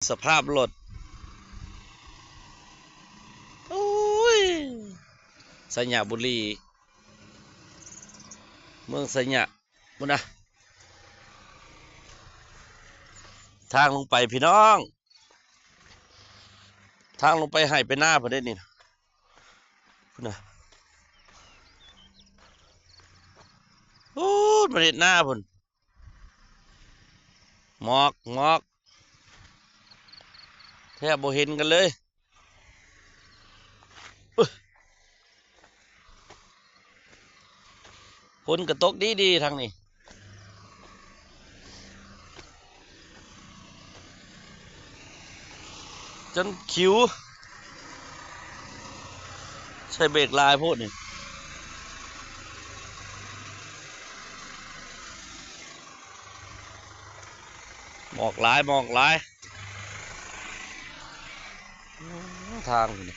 สภาพรถโอ้ยสัญญาบุรีเมืองสัญญาบุญนะทางลงไปพี่น้องทางลงไปให้ไปหน้าพอได้นี่พุ่นนะโอ้ยมาเห็นหน้าพุ่นหมอกหมอกแทบบ่เห็นกันเลยฝนกระตกดีทางนี้จนคิวใช้เบรกลายพูดนี่หมอกหลายหมอกหลายทางนี่